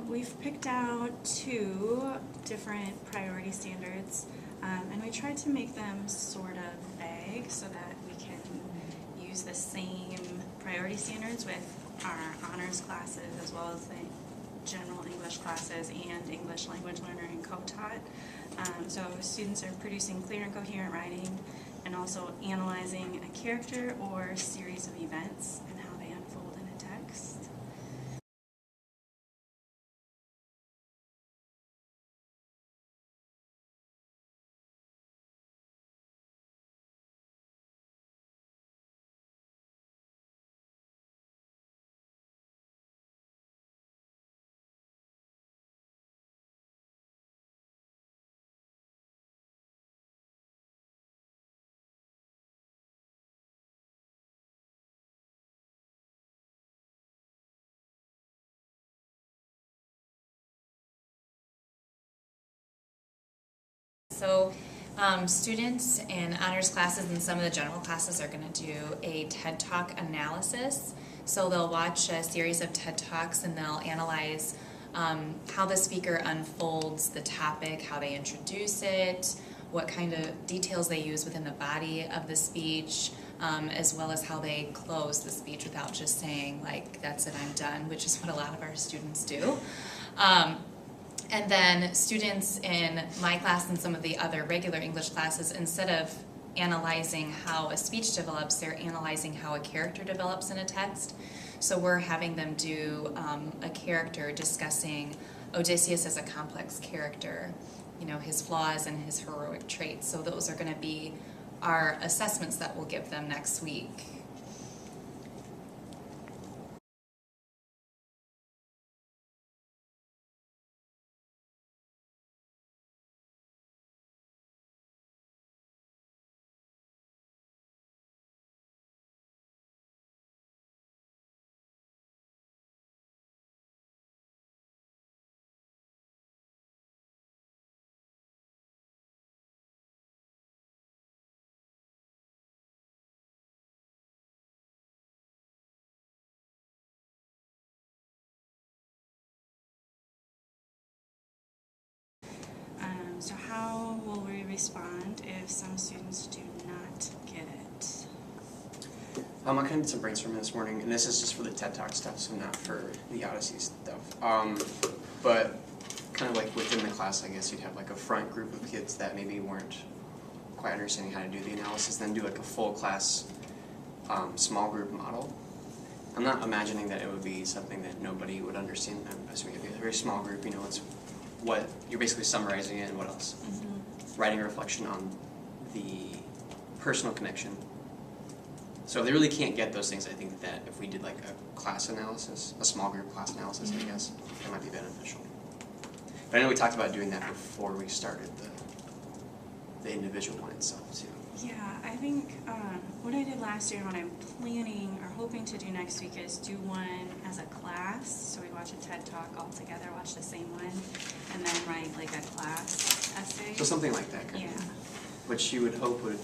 We've picked out 2 different priority standards, and we tried to make them sort of vague so that we can use the same priority standards with our honors classes as well as the general English classes and English language learner and co-taught. So students are producing clear and coherent writing and also analyzing a character or series of events and how they unfold in a text. So students in honors classes and some of the general classes are going to do a TED Talk analysis. So they'll watch a series of TED Talks and they'll analyze how the speaker unfolds the topic, how they introduce it, what kind of details they use within the body of the speech, as well as how they close the speech without just saying, like, that's it, I'm done, which is what a lot of our students do. And then students in my class and some of the other regular English classes, instead of analyzing how a speech develops, they're analyzing how a character develops in a text. So we're having them do a character discussing Odysseus as a complex character, you know, his flaws and his heroic traits. So those are going to be our assessments that we'll give them next week. So how will we respond if some students do not get it? I kind of did some brainstorming this morning, and this is just for the TED Talk stuff, so not for the Odyssey stuff. But kind of like within the class, I guess you'd have like a front group of kids that maybe weren't quite understanding how to do the analysis, then do like a full class small group model. I'm not imagining that it would be something that nobody would understand. I'm assuming it'd be a very small group, you know, it's what you're basically summarizing it and what else? Mm-hmm. Writing a reflection on the personal connection. So if they really can't get those things, I think that if we did like a class analysis, a small group class analysis, I guess, that might be beneficial. But I know we talked about doing that before we started the individual one itself too. Yeah, I think what I did last year, what I'm planning or hoping to do next week is do one as a class. So we watch a TED Talk all together, watch the same one, and then write like a class essay. So something like that, kind of. Which you would hope would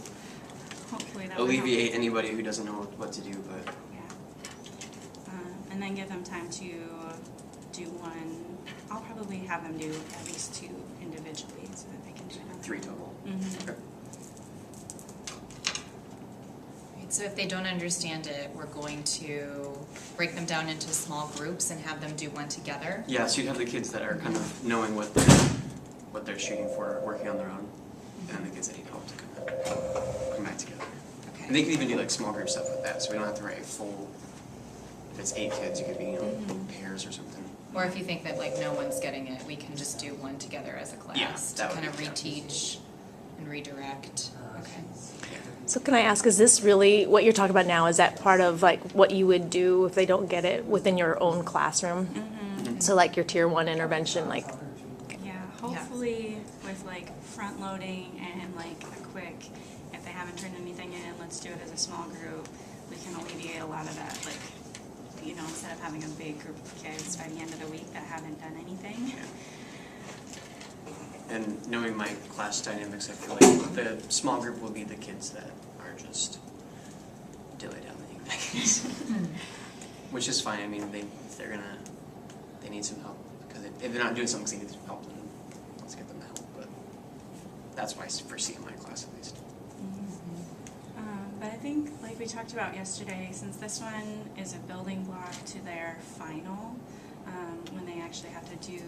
hopefully that alleviate anybody who doesn't know what to do, but yeah. And then give them time to do one. I'll probably have them do at least 2 individually so that they can do another 3 total. Mm-hmm. Okay. So if they don't understand it, we're going to break them down into small groups and have them do one together. Yeah, so you'd have the kids that are kind of knowing what they're shooting for, working on their own, and the kids that need help to kind of come back together. Okay. And they can even do like small group stuff with that, so we don't have to write a full. If it's 8 kids, you could be, you know, pairs or something. Or if you think that like no one's getting it, we can just do one together as a class to kind of reteach and redirect. Okay. So can I ask, is this really, what you're talking about now, is that part of like what you would do if they don't get it within your own classroom? Mm-hmm. So like your tier 1 intervention, like? Yeah, hopefully with like front loading and like a quick, if they haven't turned anything in, let's do it as a small group. We can alleviate a lot of that, like, you know, instead of having a big group of kids by the end of the week that haven't done anything. Yeah. And knowing my class dynamics, I feel like the small group will be the kids that are just dilly dallying, I guess. Which is fine. I mean, they need some help because if they're not doing something because they need help, then let's get them help. But that's what I foresee in my class at least. But I think, like we talked about yesterday, since this one is a building block to their final, when they actually have to do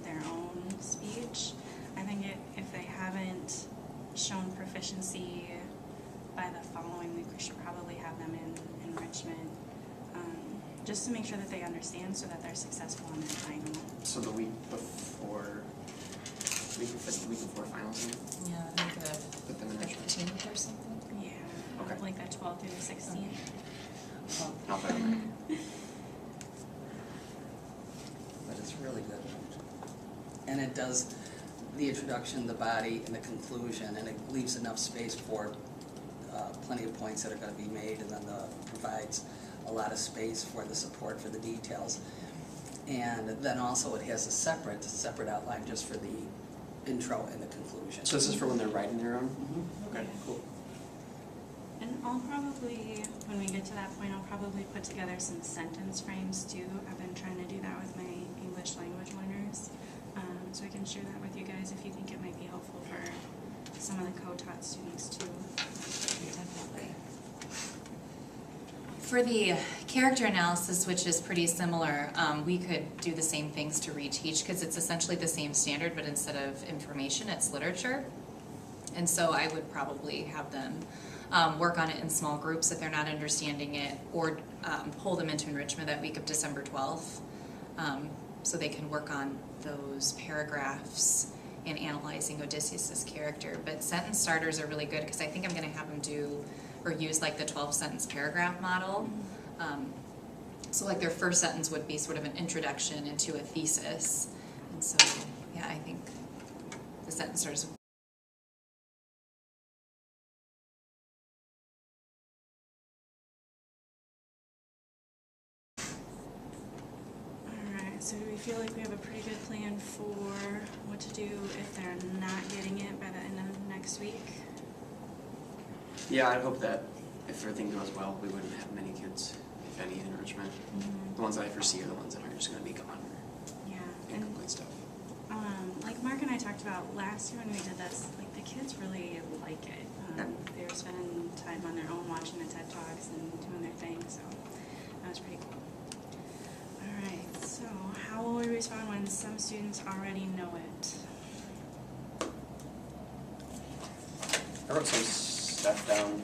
their own speech, I think if they haven't shown proficiency by the following week, we should probably have them in enrichment, just to make sure that they understand so that they're successful in their final. So the week before finals, Yeah, I think the put them in enrichment. 15th or something. Yeah, Okay. like that 12th through the 16th. Not that I'm But it's really good. And it does the introduction, the body, and the conclusion, and it leaves enough space for plenty of points that are going to be made, and then provides a lot of space for the support for the details. And then also it has a separate outline just for the intro and the conclusion. So this is for when they're writing their own? Mhm. Okay, cool. And I'll probably, when we get to that point, I'll probably put together some sentence frames too. I've been trying to do that with my English language learners. So I can share that with you guys if you think it might be helpful for some of the co-taught students too. Definitely. For the character analysis, which is pretty similar, we could do the same things to reteach because it's essentially the same standard, but instead of information, it's literature. And so I would probably have them work on it in small groups if they're not understanding it, or pull them into enrichment that week of December 12th, so they can work on those paragraphs and analyzing Odysseus's character. But sentence starters are really good because I think I'm going to have them do or use like the 12-sentence paragraph model. So like their first sentence would be sort of an introduction into a thesis. And so, yeah, I think the sentence starters. Alright, so do we feel like we have a pretty good plan for what to do if they're not getting it by the end of next week? Yeah, I'd hope that if everything goes well, we wouldn't have many kids, if any, in enrichment. The ones that I foresee are the ones that are just going to be gone Yeah, or and incomplete stuff. like Mark and I talked about last year when we did this, like the kids really like it. They were spending time on their own watching the TED Talks and doing their thing, so that was pretty cool. Alright, so how will we respond when some students already know it? I wrote some stuff down,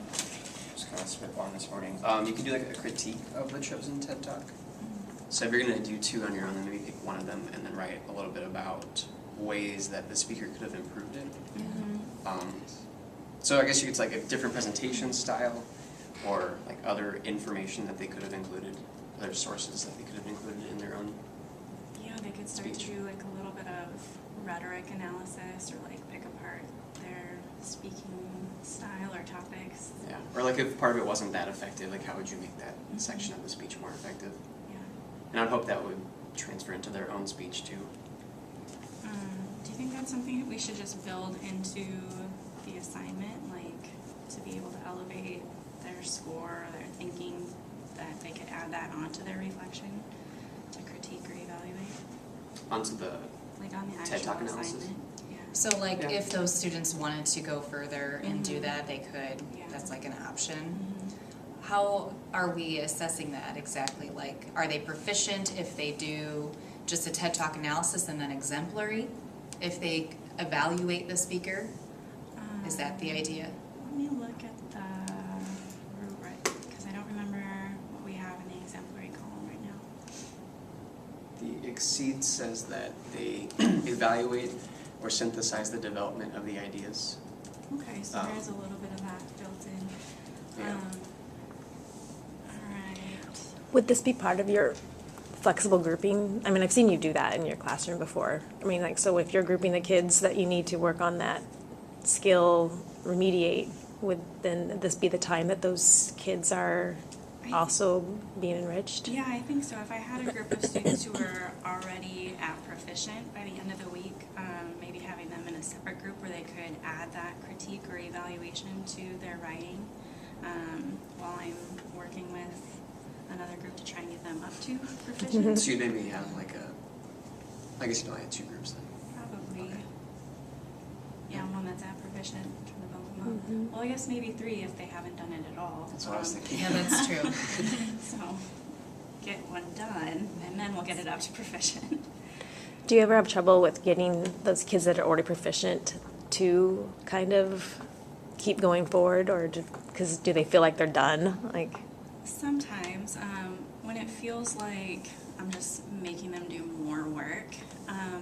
just kind of spitballing this morning. You can do like a critique of the chosen TED Talk. So if you're going to do two on your own, then maybe pick one of them and then write a little bit about ways that the speaker could have improved it. So I guess you could like a different presentation style, or like other information that they could have included, other sources that they could have included in their own. Yeah, they could start Speech. to do like a little bit of rhetoric analysis or like pick apart their speaking style or topics. Yeah. Or like if part of it wasn't that effective, like how would you make that section of the speech more effective? Yeah. And I'd hope that would transfer into their own speech too. Do you think that's something that we should just build into the assignment, like to be able to elevate their score or their thinking, that they could add that onto their reflection to critique or evaluate? Onto the Like on the TED actual Talk analysis? assignment? Yeah. So like Yeah. if those students wanted to go further and do that, they could. Yeah. That's like an option. Mhm. How are we assessing that exactly? Like, are they proficient if they do just a TED Talk analysis and then exemplary? If they evaluate the speaker? Is that the idea? Let me look at the rubric, because I don't remember what we have in the exemplary column right now. The exceed says that they evaluate or synthesize the development of the ideas. Okay, so there's a little bit of that built in. Yeah. Alright. Would this be part of your flexible grouping? I mean, I've seen you do that in your classroom before. I mean, like, so if you're grouping the kids that you need to work on that skill, remediate, would then this be the time that those kids are also being enriched? Yeah, I think so. If I had a group of students who were already at proficient by the end of the week, maybe having them in a separate group where they could add that critique or evaluation to their writing, while I'm working with another group to try and get them up to proficient. So you maybe have like I guess you know I had 2 groups then. Probably. Okay. Yeah, one that's at proficient to development. Mhm. Well, I guess maybe 3 if they haven't done it at all. That's what I was thinking. Yeah, that's true. So, get one done, and then we'll get it up to proficient. Do you ever have trouble with getting those kids that are already proficient to kind of keep going forward, or because do they feel like they're done? Like, Sometimes, when it feels like I'm just making them do more work,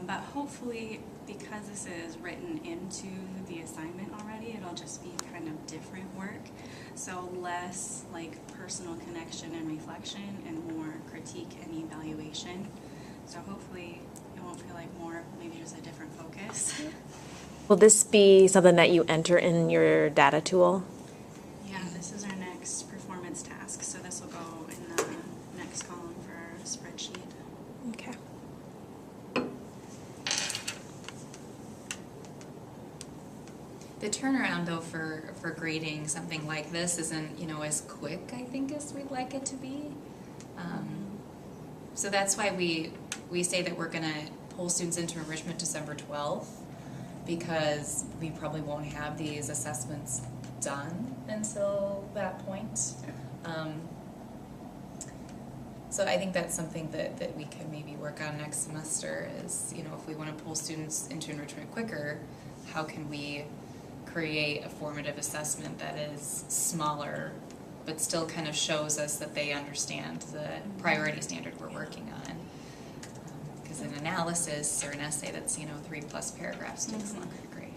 but hopefully, because this is written into the assignment already, it'll just be kind of different work. So less like personal connection and reflection, and more critique and evaluation. So hopefully, it won't feel like more, maybe just a different focus. will this be something that you enter in your data tool? Yeah, this is our next performance task, so this will go in the next column for our spreadsheet. Okay. The turnaround though for grading something like this isn't, you know, as quick, I think, as we'd like it to be. So that's why we say that we're gonna pull students into enrichment December 12th, because we probably won't have these assessments done until that point. So I think that's something that we can maybe work on next semester is, you know, if we want to pull students into enrichment quicker, how can we create a formative assessment that is smaller but still kind of shows us that they understand the priority standard we're working on. Because an analysis or an essay that's, you know, 3+ paragraphs takes longer to grade.